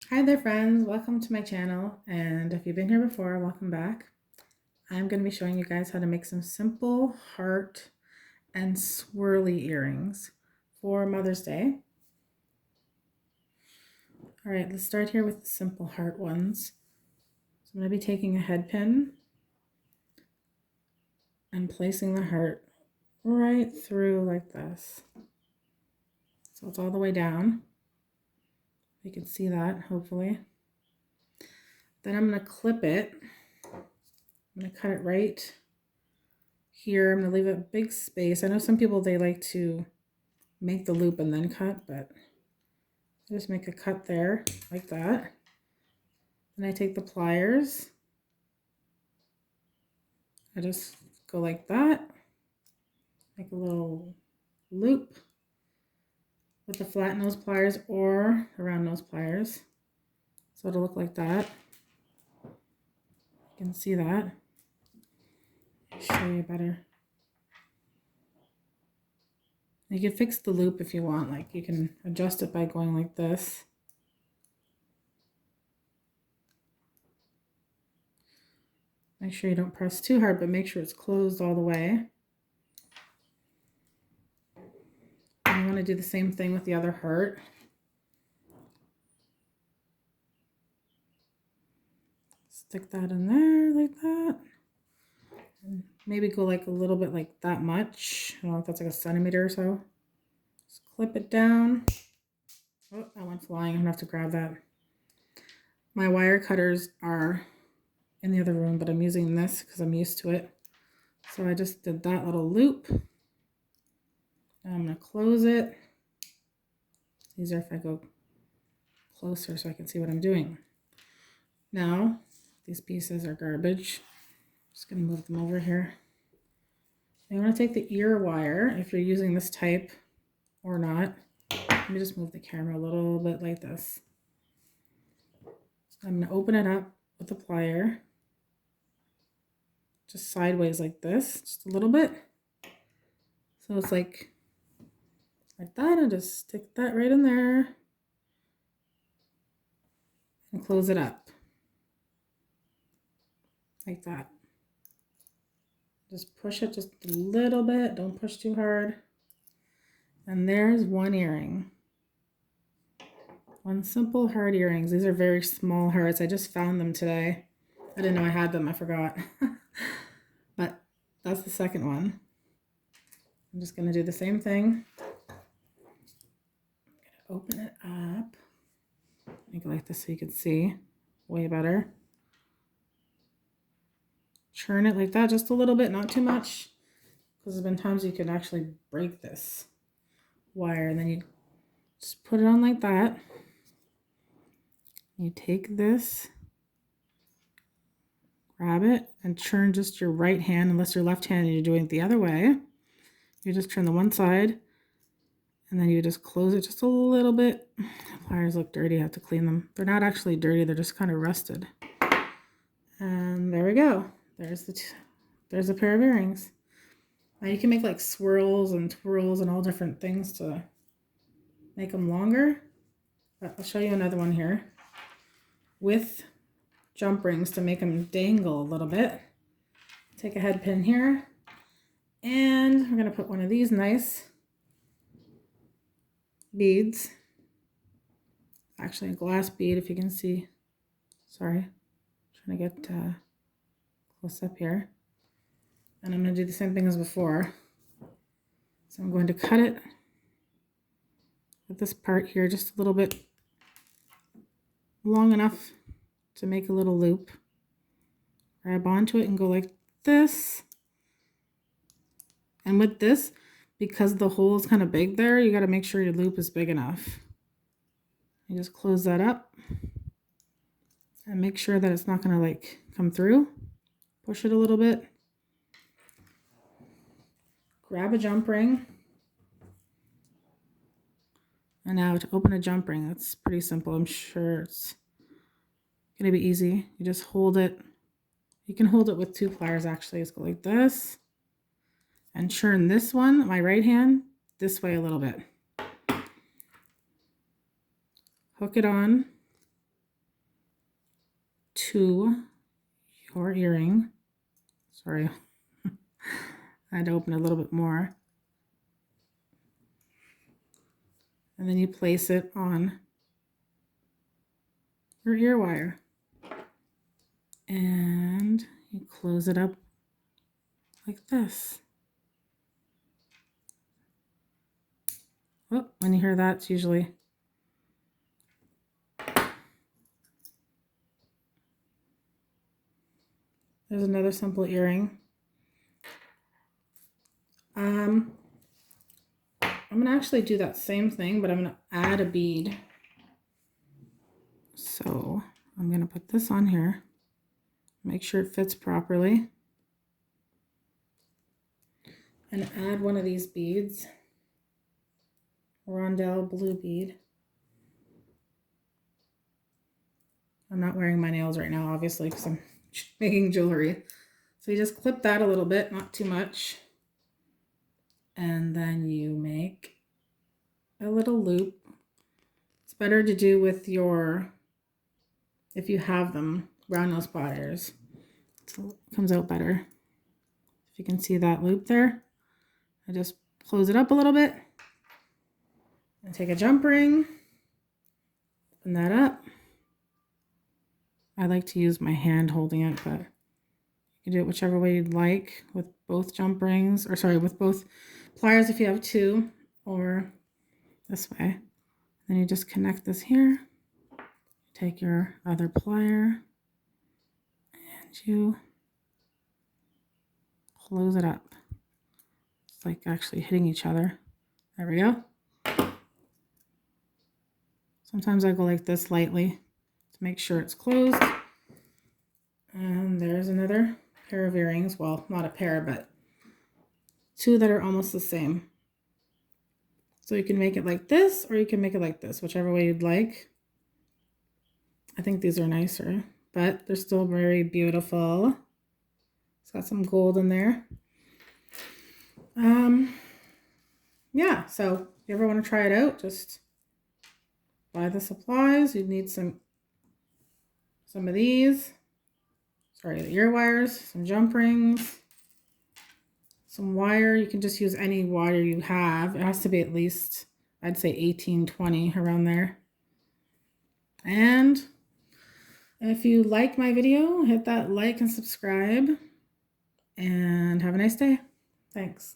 Hi there friends, welcome to my channel, and if you've been here before, welcome back. I'm going to be showing you guys how to make some simple heart and swirly earrings for Mother's Day. Alright, let's start here with the simple heart ones. So I'm going to be taking a head pin and placing the heart right through like this. So it's all the way down. You can see that, hopefully. Then I'm going to clip it. I'm going to cut it right here. I'm going to leave a big space. I know some people, they like to make the loop and then cut, but I just make a cut there like that. Then I take the pliers. I just go like that. Make a little loop with the flat nose pliers or the round nose pliers. So it'll look like that. You can see that. I'll show you better. You can fix the loop if you want, like you can adjust it by going like this. Make sure you don't press too hard, but make sure it's closed all the way. And you want to do the same thing with the other heart. Stick that in there like that. And maybe go like a little bit like that much. I don't know if that's like a centimeter or so. Just clip it down. Oh, that went flying. I'm gonna have to grab that. My wire cutters are in the other room, but I'm using this because I'm used to it. So I just did that little loop. Now I'm gonna close it. It's easier if I go closer so I can see what I'm doing. Now, these pieces are garbage. Just gonna move them over here. You want to take the ear wire if you're using this type or not. Let me just move the camera a little bit like this. I'm going to open it up with the plier, just sideways like this, just a little bit. So it's like that, and just stick that right in there and close it up like that. Just push it just a little bit, don't push too hard. And there's one earring. One simple heart earrings. These are very small hearts. I just found them today. I didn't know I had them, I forgot. But that's the second one. I'm just gonna do the same thing. Open it up. Make it like this so you can see way better. Churn it like that just a little bit, not too much, because there's been times you can actually break this wire. And then you just put it on like that. You take this, grab it, and churn just your right hand, unless you're left-handed, you're doing it the other way. You just turn the one side, and then you just close it just a little bit. The pliers look dirty, I have to clean them. They're not actually dirty, they're just kind of rusted. And there we go. There's a pair of earrings. Now you can make like swirls and twirls and all different things to make them longer. But I'll show you another one here with jump rings to make them dangle a little bit. Take a head pin here, and we're going to put one of these nice beads. Actually a glass bead, if you can see. Sorry, trying to get close up here. And I'm going to do the same thing as before. So I'm going to cut it with this part here just a little bit long enough to make a little loop. Grab onto it and go like this. And with this, because the hole is kind of big there, you got to make sure your loop is big enough. You just close that up and make sure that it's not going to like come through. Push it a little bit. Grab a jump ring. And now to open a jump ring, that's pretty simple. I'm sure it's going to be easy. You just hold it. You can hold it with two pliers actually. Let's go like this. And churn this one, my right hand, this way a little bit. Hook it on. to your earring. Sorry, I had to open it a little bit more. And then you place it on your ear wire. And you close it up like this. Oh, when you hear that, it's usually there's another simple earring. I'm gonna actually do that same thing, but I'm gonna add a bead. So I'm gonna put this on here, make sure it fits properly, and add one of these beads, Rondelle blue bead. I'm not wearing my nails right now, obviously, because I'm making jewelry. So you just clip that a little bit, not too much. And then you make a little loop. It's better to do with your, if you have them, round nose pliers. So it comes out better. If you can see that loop there, I just close it up a little bit and take a jump ring, open that up. I like to use my hand holding it, but you can do it whichever way you'd like with both jump rings, or sorry, with both pliers if you have two, or this way. Then you just connect this here, take your other plier, and you close it up. It's like actually hitting each other. There we go. Sometimes I go like this lightly to make sure it's closed. And there's another pair of earrings. Well, not a pair, but two that are almost the same. So you can make it like this, or you can make it like this, whichever way you'd like. I think these are nicer, but they're still very beautiful. It's got some gold in there. Yeah, so if you ever want to try it out, just buy the supplies. You'd need some of these. Sorry, the ear wires, some jump rings, some wire. You can just use any wire you have. It has to be at least, I'd say 18, 20, around there. And if you like my video, hit that like and subscribe, and have a nice day. Thanks.